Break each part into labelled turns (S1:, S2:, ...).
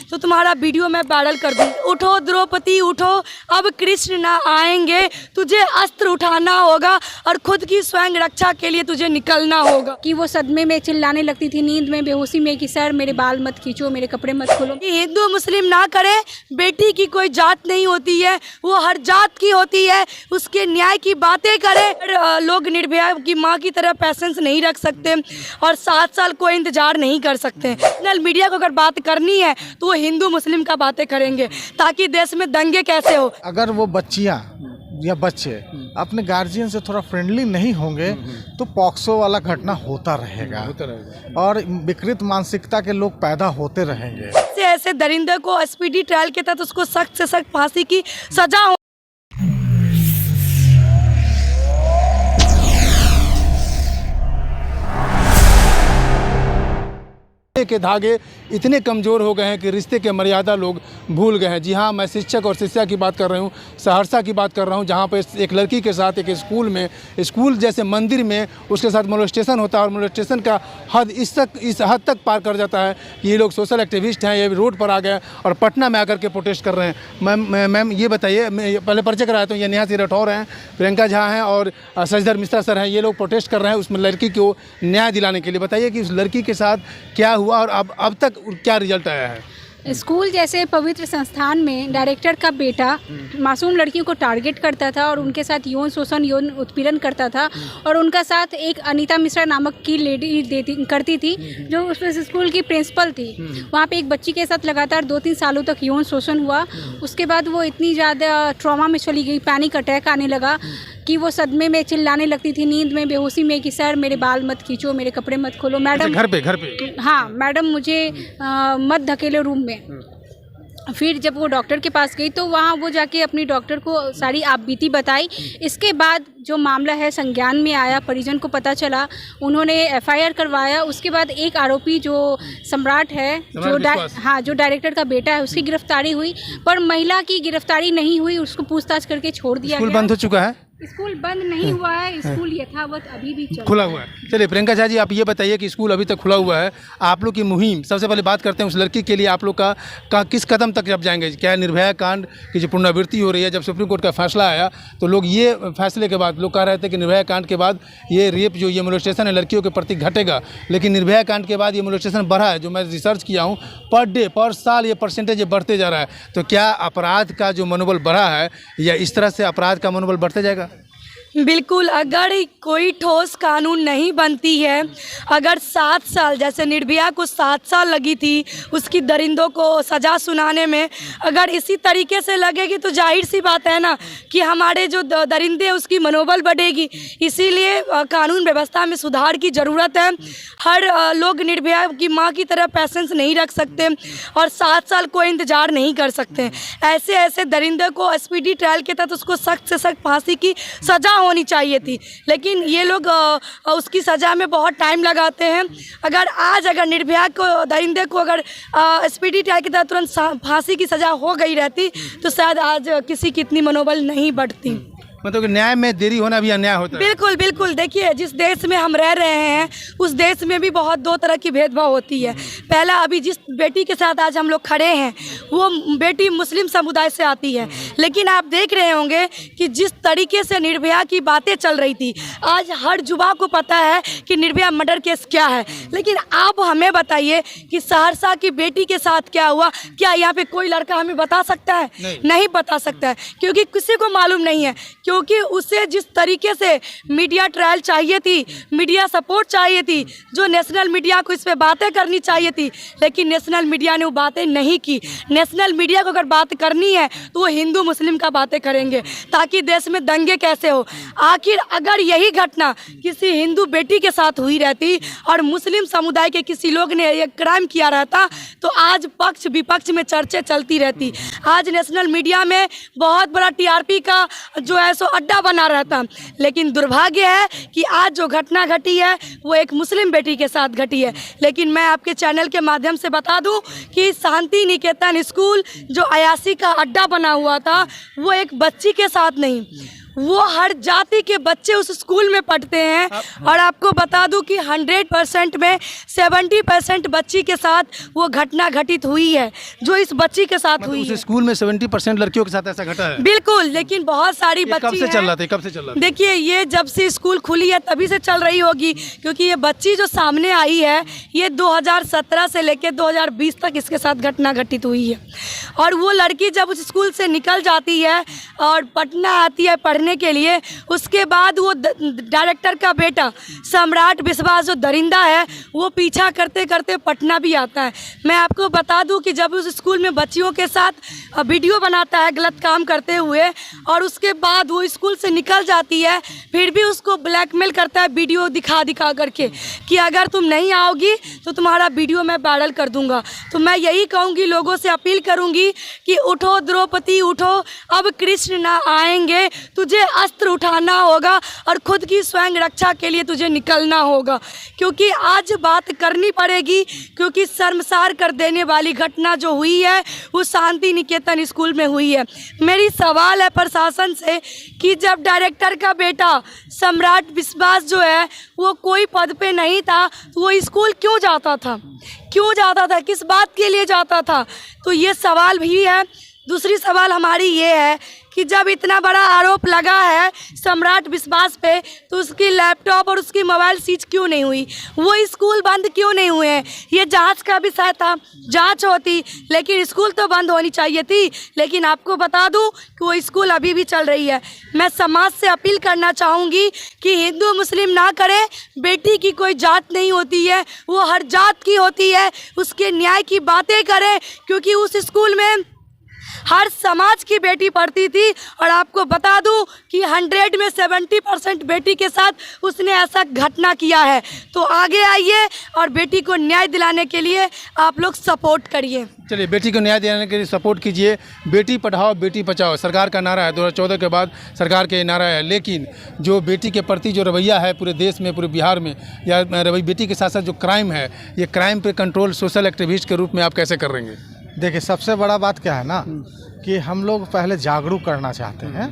S1: तो तुम्हारा वीडियो मैं वायरल कर दूँ। उठो द्रौपदी उठो, अब कृष्ण ना आएंगे, तुझे अस्त्र उठाना होगा और खुद की स्वयं रक्षा के लिए तुझे निकलना होगा।
S2: कि वो सदमे में चिल्लाने लगती थी, नींद में बेहोशी में, कि सर मेरे बाल मत खींचो, मेरे कपड़े मत खोलो।
S1: हिंदू मुस्लिम ना करे, बेटी की कोई जात नहीं होती है, वो हर जात की होती है, उसके न्याय की बातें करे। लोग निर्भया की माँ की तरह पैसेंस नहीं रख सकते और 7 साल कोई इंतजार नहीं कर सकते। नेशनल मीडिया को अगर बात करनी है तो वो हिंदू मुस्लिम का बातें करेंगे, ताकि देश में दंगे कैसे हो।
S3: अगर वो बच्चियाँ या बच्चे अपने गार्जियन से थोड़ा फ्रेंडली नहीं होंगे तो पॉक्सो वाला घटना होता रहेगा और विकृत मानसिकता के लोग पैदा होते रहेंगे।
S1: ऐसे दरिंदे को स्पीडी ट्रायल के तहत उसको सख्त से सख्त फांसी की सजा हो।
S4: के धागे इतने कमज़ोर हो गए हैं कि रिश्ते के मर्यादा लोग भूल गए हैं। जी हाँ, मैं शिक्षक और शिष्या की बात कर रहा हूँ, सहरसा की बात कर रहा हूँ, जहाँ पर एक लड़की के साथ एक स्कूल जैसे मंदिर में उसके साथ मोलेस्टेशन होता है और मोलेस्टेशन का हद इस हद तक पार कर जाता है कि ये लोग सोशल एक्टिविस्ट हैं, ये रोड पर आ गए और पटना में आकर के प्रोटेस्ट कर रहे हैं। मैम ये बताइए, मैं पहले परिचय कराया तो ये नेहा सिंह राठौर हैं, प्रियंका झा हैं और शशिधर मिश्रा सर हैं। ये लोग प्रोटेस्ट कर रहे हैं उसमें लड़की को न्याय दिलाने के लिए। बताइए कि उस लड़की के साथ क्या हुआ और अब तक क्या रिजल्ट आया है।
S2: स्कूल जैसे पवित्र संस्थान में डायरेक्टर का बेटा मासूम लड़कियों को टारगेट करता था और उनके साथ यौन शोषण, यौन उत्पीड़न करता था और उनका साथ एक अनीता मिश्रा नामक की लेडी करती थी, जो उस स्कूल की प्रिंसिपल थी। वहाँ पे एक बच्ची के साथ लगातार 2-3 सालों तक यौन शोषण हुआ। उसके बाद वो इतनी ज़्यादा ट्रॉमा में चली गई, पैनिक अटैक आने लगा कि वो सदमे में चिल्लाने लगती थी, नींद में बेहोशी में, कि सर मेरे बाल मत खींचो, मेरे कपड़े मत खोलो। मैडम
S4: घर पे
S2: हाँ मैडम मुझे मत धकेलो रूम में। फिर जब वो डॉक्टर के पास गई तो वहाँ वो जाके अपनी डॉक्टर को सारी आप बीती बताई। इसके बाद जो मामला है संज्ञान में आया, परिजन को पता चला, उन्होंने एफआईआर करवाया। उसके बाद एक आरोपी जो सम्राट है, जो डायरेक्टर का बेटा है, उसकी गिरफ्तारी हुई, पर महिला की गिरफ्तारी नहीं हुई, उसको पूछताछ करके छोड़ दिया गया।
S4: स्कूल बंद हो चुका है?
S2: स्कूल बंद नहीं हुआ है, स्कूल यथावत अभी भी
S4: खुला हुआ है। चलिए प्रियंका झा जी, आप ये बताइए कि स्कूल अभी तक खुला हुआ है, आप लोग की मुहिम, सबसे पहले बात करते हैं उस लड़की के लिए, आप लोग का किस कदम तक जब जाएंगे? क्या निर्भया कांड की जो पुनरावृत्ति हो रही है, जब सुप्रीम कोर्ट का फैसला आया तो लोग ये फैसले के बाद लोग कह रहे थे कि निर्भया कांड के बाद ये रेप जो ये मोलेस्टेशन है लड़कियों के प्रति घटेगा, लेकिन निर्भया कांड के बाद ये मोलेस्टेशन बढ़ा है। जो मैं रिसर्च किया हूँ, पर साल ये परसेंटेज बढ़ते जा रहा है। तो क्या अपराध का जो मनोबल बढ़ा है या इस तरह से अपराध का मनोबल बढ़ते जाएगा?
S1: बिल्कुल, अगर कोई ठोस कानून नहीं बनती है, अगर 7 साल, जैसे निर्भया को 7 साल लगी थी उसकी दरिंदों को सज़ा सुनाने में, अगर इसी तरीके से लगेगी तो जाहिर सी बात है ना कि हमारे जो दरिंदे हैं उसकी मनोबल बढ़ेगी। इसीलिए कानून व्यवस्था में सुधार की ज़रूरत है। हर लोग निर्भया की माँ की तरह पैसेंस नहीं रख सकते और 7 साल कोई इंतज़ार नहीं कर सकते। ऐसे दरिंदे को स्पीडी ट्रायल के तहत उसको सख्त से सख्त फांसी की सज़ा होनी चाहिए थी, लेकिन ये लोग उसकी सज़ा में बहुत टाइम लगाते हैं। अगर निर्भया को, दरिंदे को अगर स्पीडी ट्रायल के तहत तुरंत फांसी की सज़ा हो गई रहती तो शायद आज किसी की इतनी मनोबल नहीं बढ़ती।
S4: मतलब कि न्याय में देरी होना भी अन्याय होता है।
S1: बिल्कुल बिल्कुल, देखिए जिस देश में हम रह रहे हैं उस देश में भी बहुत 2 तरह की भेदभाव होती है। पहला, अभी जिस बेटी के साथ आज हम लोग खड़े हैं वो बेटी मुस्लिम समुदाय से आती है, लेकिन आप देख रहे होंगे कि जिस तरीके से निर्भया की बातें चल रही थी, आज हर जुबा को पता है कि निर्भया मर्डर केस क्या है। लेकिन आप हमें बताइए कि सहरसा की बेटी के साथ क्या हुआ? क्या यहाँ पे कोई लड़का हमें बता सकता है? नहीं बता सकता है, क्योंकि किसी को मालूम नहीं है, क्योंकि उसे जिस तरीके से मीडिया ट्रायल चाहिए थी, मीडिया सपोर्ट चाहिए थी, जो नेशनल मीडिया को इस पे बातें करनी चाहिए थी, लेकिन नेशनल मीडिया ने वो बातें नहीं की। नेशनल मीडिया को अगर बात करनी है तो वो हिंदू मुस्लिम का बातें करेंगे, ताकि देश में दंगे कैसे हो। आखिर अगर यही घटना किसी हिंदू बेटी के साथ हुई रहती और मुस्लिम समुदाय के किसी लोग ने ये क्राइम किया रहता तो आज पक्ष विपक्ष में चर्चा चलती रहती। आज नेशनल मीडिया में बहुत बड़ा टीआरपी का जो है सो अड्डा बना रहता। लेकिन दुर्भाग्य है कि आज जो घटना घटी है वो एक मुस्लिम बेटी के साथ घटी है। लेकिन मैं आपके चैनल के माध्यम से बता दूं कि शांति निकेतन स्कूल जो अयासी का अड्डा बना हुआ था वो एक बच्ची के साथ नहीं, वो हर जाति के बच्चे उस स्कूल में पढ़ते हैं। और आपको बता दूं कि 100% में 70% बच्ची के साथ वो घटना घटित हुई है जो इस बच्ची के साथ हुई है।
S4: उस स्कूल में 70% लड़कियों के साथ ऐसा घटा है?
S1: बिल्कुल, लेकिन बहुत सारी बच्ची
S4: कब से चल रहा था? कब से चल रहा था?
S1: देखिए, ये जब से स्कूल खुली है तभी से चल रही होगी, क्योंकि ये बच्ची जो सामने आई है ये 2017 से लेकर 2020 तक इसके साथ घटना घटित हुई है। और वो लड़की जब उस स्कूल से निकल जाती है और पटना आती है पढ़ने के लिए, उसके बाद वो डायरेक्टर का बेटा सम्राट विश्वास जो दरिंदा है वो पीछा करते करते पटना भी आता है। मैं आपको बता दूं कि जब उस स्कूल में बच्चियों के साथ वीडियो बनाता है गलत काम करते हुए, और उसके बाद वो स्कूल से निकल जाती है, फिर भी उसको ब्लैकमेल करता है वीडियो दिखा दिखा करके कि अगर तुम नहीं आओगी तो तुम्हारा वीडियो मैं वायरल कर दूंगा। तो मैं यही कहूँगी, लोगों से अपील करूँगी कि उठो द्रौपदी उठो, अब कृष्ण ना आएंगे, तुझे अस्त्र उठाना होगा और खुद की स्वयं रक्षा के लिए तुझे निकलना होगा, क्योंकि आज बात करनी पड़ेगी, क्योंकि शर्मसार कर देने वाली घटना जो हुई है वो शांति निकेतन स्कूल में हुई है। मेरी सवाल है प्रशासन से कि जब डायरेक्टर का बेटा सम्राट विश्वास जो है वो कोई पद पे नहीं था तो वो स्कूल क्यों जाता था, किस बात के लिए जाता था? तो ये सवाल भी है। दूसरी सवाल हमारी ये है कि जब इतना बड़ा आरोप लगा है सम्राट विश्वास पे, तो उसकी लैपटॉप और उसकी मोबाइल सीज क्यों नहीं हुई, वो स्कूल बंद क्यों नहीं हुए हैं? ये जांच का विषय था, जांच होती, लेकिन स्कूल तो बंद होनी चाहिए थी। लेकिन आपको बता दूं कि वो स्कूल अभी भी चल रही है। मैं समाज से अपील करना चाहूँगी कि हिंदू मुस्लिम ना करे, बेटी की कोई जात नहीं होती है, वो हर जात की होती है, उसके न्याय की बातें करें, क्योंकि उस स्कूल में हर समाज की बेटी पढ़ती थी। और आपको बता दूं कि 100 में 70% बेटी के साथ उसने ऐसा घटना किया है। तो आगे आइए और बेटी को न्याय दिलाने के लिए आप लोग सपोर्ट करिए।
S4: चलिए, बेटी को न्याय दिलाने के लिए सपोर्ट कीजिए। बेटी पढ़ाओ बेटी बचाओ सरकार का नारा है, 2014 के बाद सरकार के नारा है। लेकिन जो बेटी के प्रति जो रवैया है पूरे देश में, पूरे बिहार में, या बेटी के साथ साथ जो क्राइम है, ये क्राइम पे कंट्रोल सोशल एक्टिविस्ट के रूप में आप कैसे कर रहेंगे?
S3: देखिए, सबसे बड़ा बात क्या है ना कि हम लोग पहले जागरूक करना चाहते हैं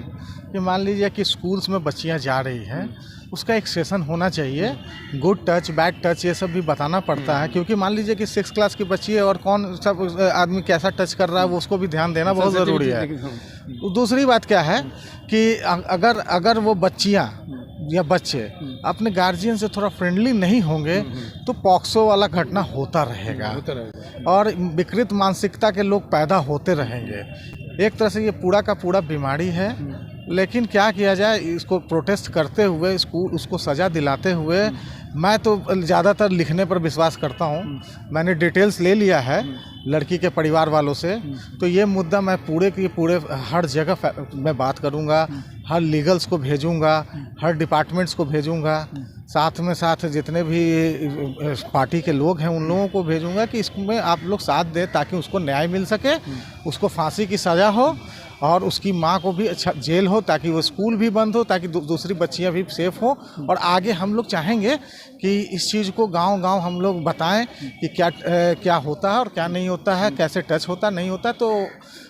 S3: कि मान लीजिए कि स्कूल्स में बच्चियां जा रही हैं, उसका एक सेशन होना चाहिए। गुड टच बैड टच ये सब भी बताना पड़ता है, क्योंकि मान लीजिए कि 6 क्लास की बच्ची है और कौन सब आदमी कैसा टच कर रहा है वो उसको भी ध्यान देना बहुत ज़रूरी है। दूसरी बात क्या है कि अगर वो बच्चियाँ या बच्चे अपने गार्जियन से थोड़ा फ्रेंडली नहीं होंगे तो पॉक्सो वाला घटना होता रहेगा और विकृत मानसिकता के लोग पैदा होते रहेंगे। एक तरह से ये पूरा का पूरा बीमारी है, लेकिन क्या किया जाए, इसको प्रोटेस्ट करते हुए उसको सज़ा दिलाते हुए मैं तो ज़्यादातर लिखने पर विश्वास करता हूँ। मैंने डिटेल्स ले लिया है लड़की के परिवार वालों से, तो ये मुद्दा मैं पूरे हर जगह मैं बात करूँगा, हर लीगल्स को भेजूँगा, हर डिपार्टमेंट्स को भेजूँगा, साथ में साथ जितने भी पार्टी के लोग हैं उन लोगों को भेजूँगा कि इसमें आप लोग साथ दें ताकि उसको न्याय मिल सके, उसको फांसी की सज़ा हो और उसकी माँ को भी अच्छा जेल हो, ताकि वो स्कूल भी बंद हो, ताकि दूसरी बच्चियाँ भी सेफ़ हो। और आगे हम लोग चाहेंगे कि इस चीज़ को गांव-गांव हम लोग बताएं कि क्या होता है और क्या नहीं होता है, कैसे टच होता नहीं होता, तो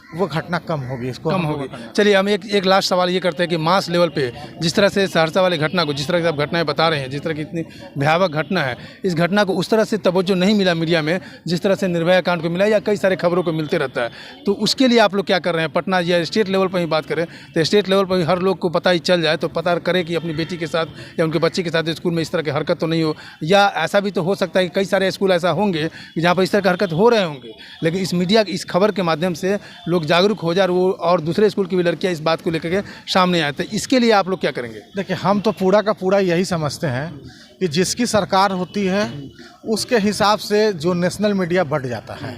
S3: वो घटना कम होगी, इसको
S4: कम होगी। चलिए, हम एक लास्ट सवाल ये करते हैं कि मास लेवल पे जिस तरह से सहरसा वाली घटना को, जिस तरह से आप घटनाएं बता रहे हैं, जिस तरह की इतनी भयावह घटना है, इस घटना को उस तरह से तवज्जो नहीं मिला मीडिया में जिस तरह से निर्भया कांड को मिला या कई सारे खबरों को मिलते रहता है। तो उसके लिए आप लोग क्या कर रहे हैं? पटना या स्टेट लेवल पर ही बात करें तो स्टेट लेवल पर हर लोग को पता ही चल जाए, तो पता करे कि अपनी बेटी के साथ या उनके बच्चे के साथ स्कूल में इस तरह की हरकत तो नहीं हो। या ऐसा भी तो हो सकता है कि कई सारे स्कूल ऐसा होंगे जहाँ पर इस तरह की हरकत हो रहे होंगे, लेकिन इस मीडिया इस खबर के माध्यम से लोग जागरूक हो जाए और दूसरे स्कूल की भी लड़कियां इस बात को लेकर के सामने आए। तो इसके लिए आप लोग क्या करेंगे?
S3: देखिए, हम तो पूरा का पूरा यही समझते हैं कि जिसकी सरकार होती है उसके हिसाब से जो नेशनल मीडिया बढ़ जाता है।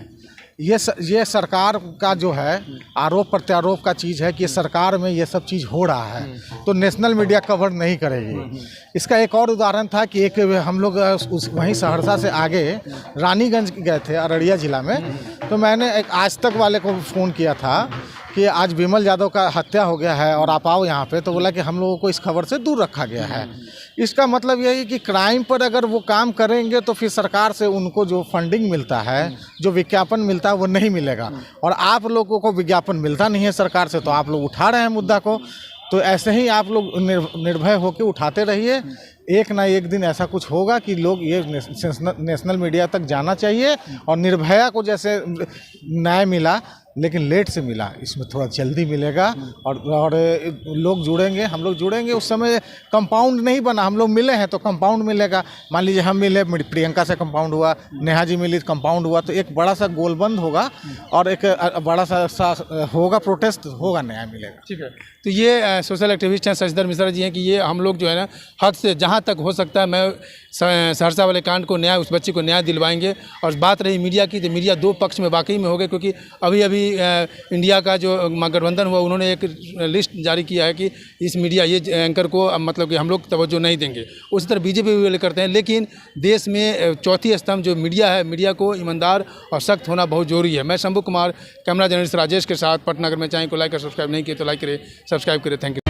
S3: ये सरकार का जो है आरोप प्रत्यारोप का चीज़ है कि सरकार में ये सब चीज़ हो रहा है तो नेशनल मीडिया कवर नहीं करेगी। इसका एक और उदाहरण था कि एक हम लोग वहीं सहरसा से आगे रानीगंज गए थे, अररिया ज़िला में, तो मैंने एक आज तक वाले को फ़ोन किया था कि आज विमल यादव का हत्या हो गया है और आप आओ यहाँ पे, तो बोला कि हम लोगों को इस खबर से दूर रखा गया है। इसका मतलब यही कि क्राइम पर अगर वो काम करेंगे तो फिर सरकार से उनको जो फंडिंग मिलता है, जो विज्ञापन मिलता है, वो नहीं मिलेगा। और आप लोगों को विज्ञापन मिलता नहीं है सरकार से, तो आप लोग उठा रहे हैं मुद्दा को। तो ऐसे ही आप लोग निर्भय होकर उठाते रहिए। एक ना एक दिन ऐसा कुछ होगा कि लोग ये नेशनल मीडिया तक जाना चाहिए। और निर्भया को जैसे न्याय मिला लेकिन लेट से मिला, इसमें थोड़ा जल्दी मिलेगा। और लोग जुड़ेंगे, हम लोग जुड़ेंगे। उस समय कंपाउंड नहीं बना, हम लोग मिले हैं तो कंपाउंड मिलेगा। मान लीजिए हम मिले, प्रियंका से कंपाउंड हुआ, नेहा जी मिली कंपाउंड हुआ, तो एक बड़ा सा गोलबंद होगा और एक बड़ा सा होगा प्रोटेस्ट होगा, न्याय मिलेगा।
S4: ठीक है, तो ये सोशल एक्टिविस्ट हैं शशिधर मिश्रा जी हैं कि ये हम लोग जो है ना हद से जहाँ तक हो सकता है मैं सहरसा वाले कांड को न्याय, उस बच्चे को न्याय दिलवाएंगे। और बात रही मीडिया की, तो मीडिया दो पक्ष में वाकई में हो गए, क्योंकि अभी अभी इंडिया का जो गठबंधन हुआ उन्होंने एक लिस्ट जारी किया है कि इस मीडिया ये एंकर को मतलब कि हम लोग तवज्जो नहीं देंगे। उसी तरह बीजेपी भी करते हैं। लेकिन देश में चौथी स्तंभ जो मीडिया है, मीडिया को ईमानदार और सख्त होना बहुत जरूरी है। मैं शंभू कुमार, कैमरा जर्नलिस्ट राजेश के साथ पटना। अगर मैं चाहें को लाइक और सब्सक्राइब नहीं किए तो लाइक करें, सब्सक्राइब करें। Thank you.